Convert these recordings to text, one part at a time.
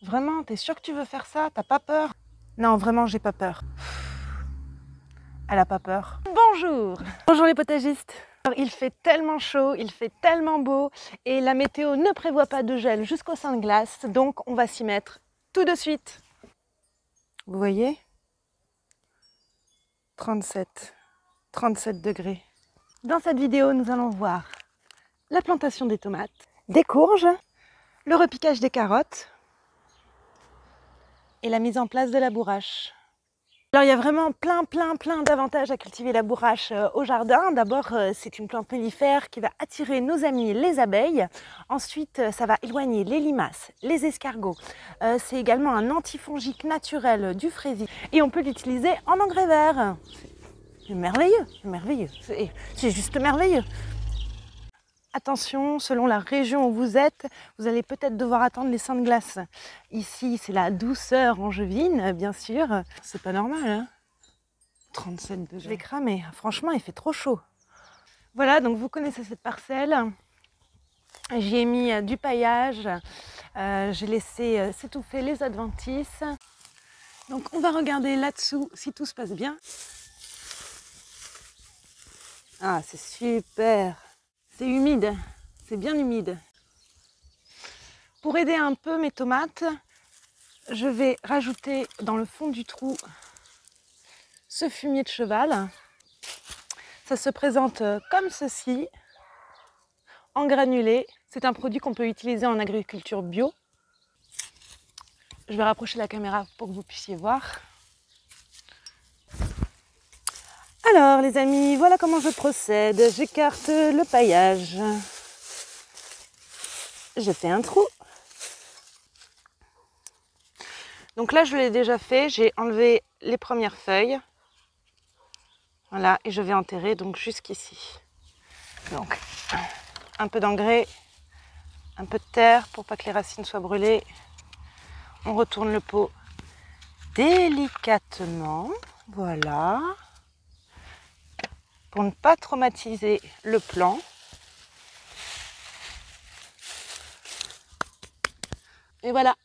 Vraiment, t'es sûre que tu veux faire ça? T'as pas peur? Non, vraiment, j'ai pas peur. Elle a pas peur. Bonjour! Bonjour les potagistes! Alors, il fait tellement chaud, il fait tellement beau et la météo ne prévoit pas de gel jusqu'au sein de glace, donc on va s'y mettre tout de suite. Vous voyez? 37 degrés. Dans cette vidéo, nous allons voir la plantation des tomates, des courges, le repiquage des carottes et la mise en place de la bourrache. Alors il y a vraiment plein d'avantages à cultiver la bourrache au jardin. D'abord, c'est une plante mellifère qui va attirer nos amis les abeilles. Ensuite, ça va éloigner les limaces, les escargots. C'est également un antifongique naturel du fraisier et on peut l'utiliser en engrais vert. C'est merveilleux, c'est juste merveilleux. Attention, selon la région où vous êtes, vous allez peut-être devoir attendre les seins de glace. Ici, c'est la douceur angevine, bien sûr. C'est pas normal, hein? 37 degrés. Je vais cramer. Franchement, il fait trop chaud. Voilà, donc vous connaissez cette parcelle. J'y ai mis du paillage. J'ai laissé s'étouffer les adventices. Donc, on va regarder là-dessous si tout se passe bien. Ah, c'est super! C'est humide, c'est bien humide. Pour aider un peu mes tomates, je vais rajouter dans le fond du trou ce fumier de cheval. Ça se présente comme ceci, en granulé. C'est un produit qu'on peut utiliser en agriculture bio. Je vais rapprocher la caméra pour que vous puissiez voir. Alors les amis, voilà comment je procède. J'écarte le paillage. Je fais un trou. Donc là, je l'ai déjà fait. J'ai enlevé les premières feuilles. Voilà, et je vais enterrer donc jusqu'ici. Donc, un peu d'engrais, un peu de terre pour pas que les racines soient brûlées. On retourne le pot délicatement. Voilà. Pour ne pas traumatiser le plant. Et voilà.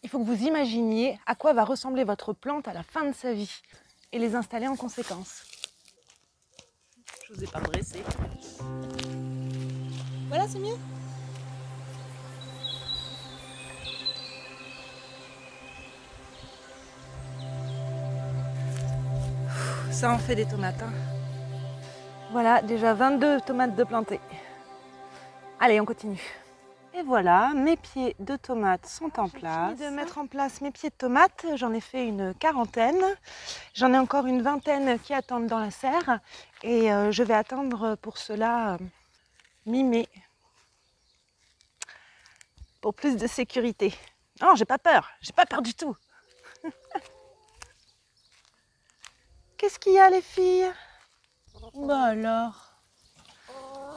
Il faut que vous imaginiez à quoi va ressembler votre plante à la fin de sa vie et les installer en conséquence. Je vous ai pas dressé. Voilà, c'est mieux. Ça en fait des tomates. Hein. Voilà, déjà 22 tomates de plantées. Allez, on continue. Et voilà, mes pieds de tomates sont en place. J'ai fini de mettre en place mes pieds de tomates. J'en ai fait une quarantaine. J'en ai encore une vingtaine qui attendent dans la serre. Et je vais attendre pour cela mi-mai. Pour plus de sécurité. Non, j'ai pas peur du tout. Qu'est-ce qu'il y a les filles? Bah alors.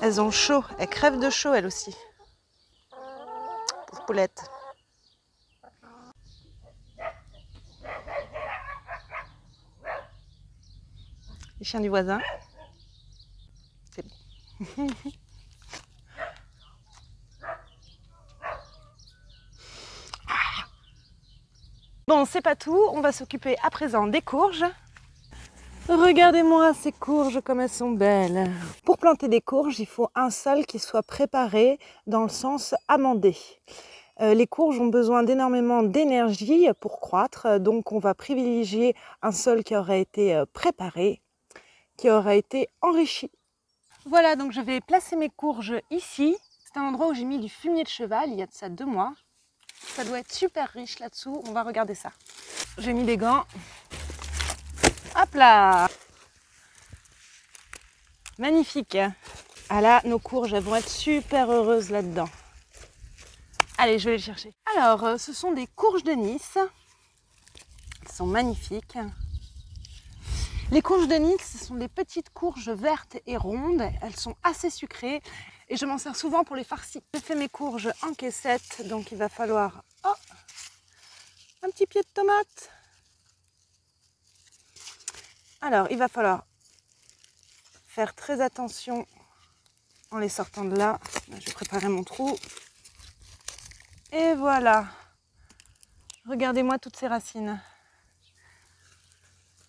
Elles ont chaud, elles crèvent de chaud elles aussi. Pauvre poulette. Les chiens du voisin. C'est bon. Bon, c'est pas tout, on va s'occuper à présent des courges. Regardez-moi ces courges comme elles sont belles. Pour planter des courges, il faut un sol qui soit préparé dans le sens amendé. Les courges ont besoin d'énormément d'énergie pour croître, donc on va privilégier un sol qui aurait été préparé, qui aurait été enrichi. Voilà, donc je vais placer mes courges ici. C'est un endroit où j'ai mis du fumier de cheval il y a de ça 2 mois. Ça doit être super riche là-dessous, on va regarder ça. J'ai mis des gants. Hop là! Magnifique! Ah là, nos courges, elles vont être super heureuses là-dedans. Allez, je vais les chercher. Alors, ce sont des courges de Nice. Elles sont magnifiques. Les courges de Nice, ce sont des petites courges vertes et rondes. Elles sont assez sucrées et je m'en sers souvent pour les farcis. J'ai fait mes courges en caissette, donc il va falloir un petit pied de tomate. Alors, il va falloir faire très attention en les sortant de là. Je vais préparer mon trou. Et voilà. Regardez-moi toutes ces racines.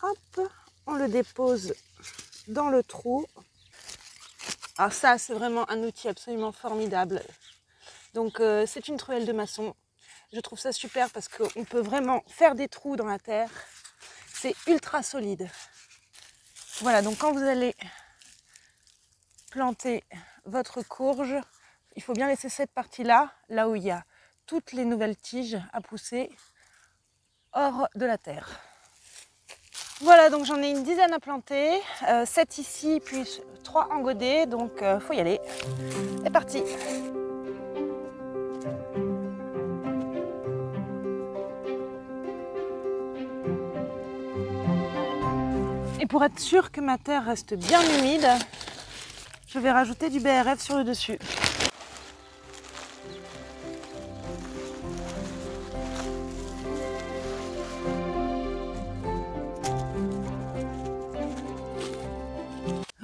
Hop, on le dépose dans le trou. Alors ça, c'est vraiment un outil absolument formidable. Donc c'est une truelle de maçon. Je trouve ça super parce qu'on peut vraiment faire des trous dans la terre. C'est ultra solide. Voilà, donc quand vous allez planter votre courge, il faut bien laisser cette partie-là, là où il y a toutes les nouvelles tiges à pousser, hors de la terre. Voilà, donc j'en ai une dizaine à planter, 7 ici, puis 3 en godet, donc faut y aller. C'est parti! Et pour être sûr que ma terre reste bien humide, je vais rajouter du BRF sur le dessus.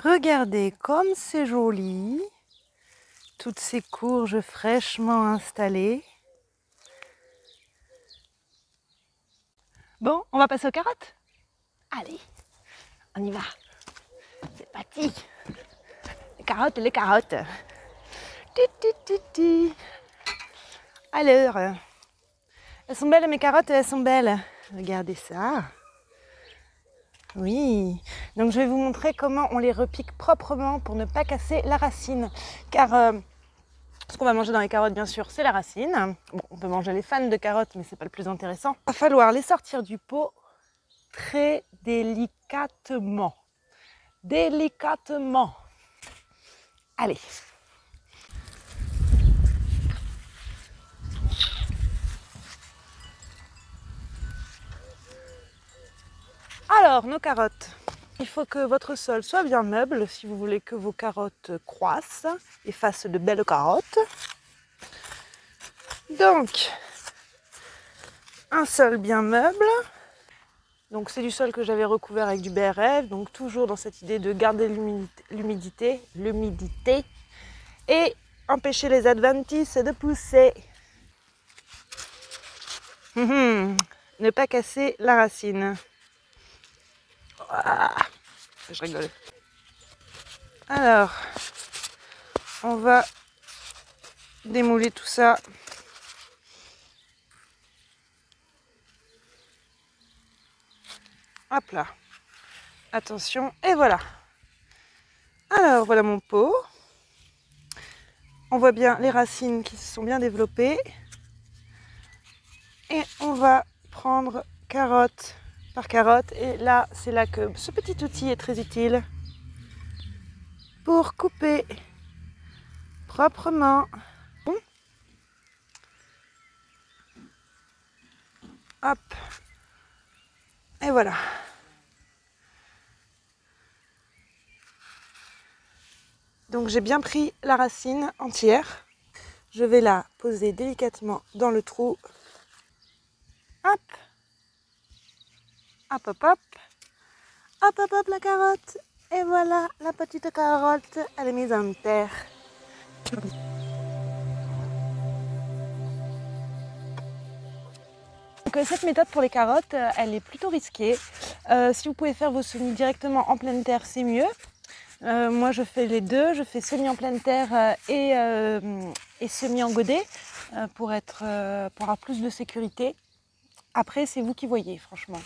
Regardez comme c'est joli, toutes ces courges fraîchement installées. Bon, on va passer aux carottes. Allez, on y va. C'est parti. Les carottes, les carottes. Alors, elles sont belles mes carottes, elles sont belles. Regardez ça. Oui, donc je vais vous montrer comment on les repique proprement pour ne pas casser la racine. Car ce qu'on va manger dans les carottes, bien sûr, c'est la racine. Bon, on peut manger les fans de carottes, mais c'est pas le plus intéressant. Il va falloir les sortir du pot très délicatement. Délicatement. Allez. Alors, nos carottes. Il faut que votre sol soit bien meuble si vous voulez que vos carottes croissent et fassent de belles carottes. Donc, un sol bien meuble. Donc, c'est du sol que j'avais recouvert avec du BRF. Donc, toujours dans cette idée de garder l'humidité et empêcher les adventices de pousser. Ne pas casser la racine. Ah, je rigole. Alors, on va démouler tout ça. Hop là. Attention, et voilà. Alors, voilà mon pot. On voit bien les racines qui se sont bien développées. Et on va prendre carotte par carotte. Et là, c'est là que ce petit outil est très utile pour couper proprement. Hop. Et voilà. Donc j'ai bien pris la racine entière. Je vais la poser délicatement dans le trou. Hop. Hop, hop, hop. Hop, hop, hop, la carotte. Et voilà, la petite carotte, elle est mise en terre. Donc, cette méthode pour les carottes, elle est plutôt risquée. Si vous pouvez faire vos semis directement en pleine terre, c'est mieux. Moi, je fais les deux. Je fais semis en pleine terre et semis en godet pour avoir plus de sécurité. Après, c'est vous qui voyez, franchement.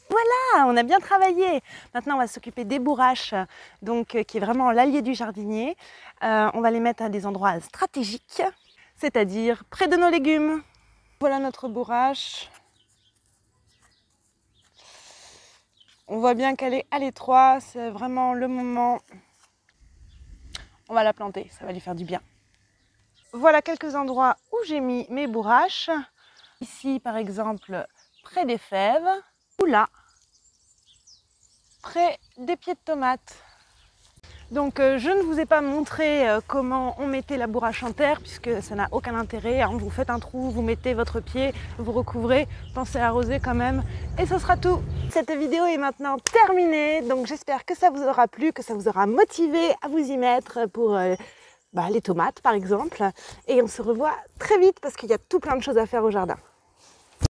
Voilà, on a bien travaillé. Maintenant, on va s'occuper des bourraches, donc, qui est vraiment l'allié du jardinier. On va les mettre à des endroits stratégiques, c'est-à-dire près de nos légumes. Voilà notre bourrache. On voit bien qu'elle est à l'étroit, c'est vraiment le moment. On va la planter, ça va lui faire du bien. Voilà quelques endroits où j'ai mis mes bourraches. Ici, par exemple, près des fèves, ou là, près des pieds de tomates. Donc je ne vous ai pas montré comment on mettait la bourrache en terre puisque ça n'a aucun intérêt. Hein. Vous faites un trou, vous mettez votre pied, vous recouvrez, pensez à arroser quand même et ce sera tout. Cette vidéo est maintenant terminée, donc j'espère que ça vous aura plu, que ça vous aura motivé à vous y mettre pour les tomates par exemple. Et on se revoit très vite parce qu'il y a tout plein de choses à faire au jardin.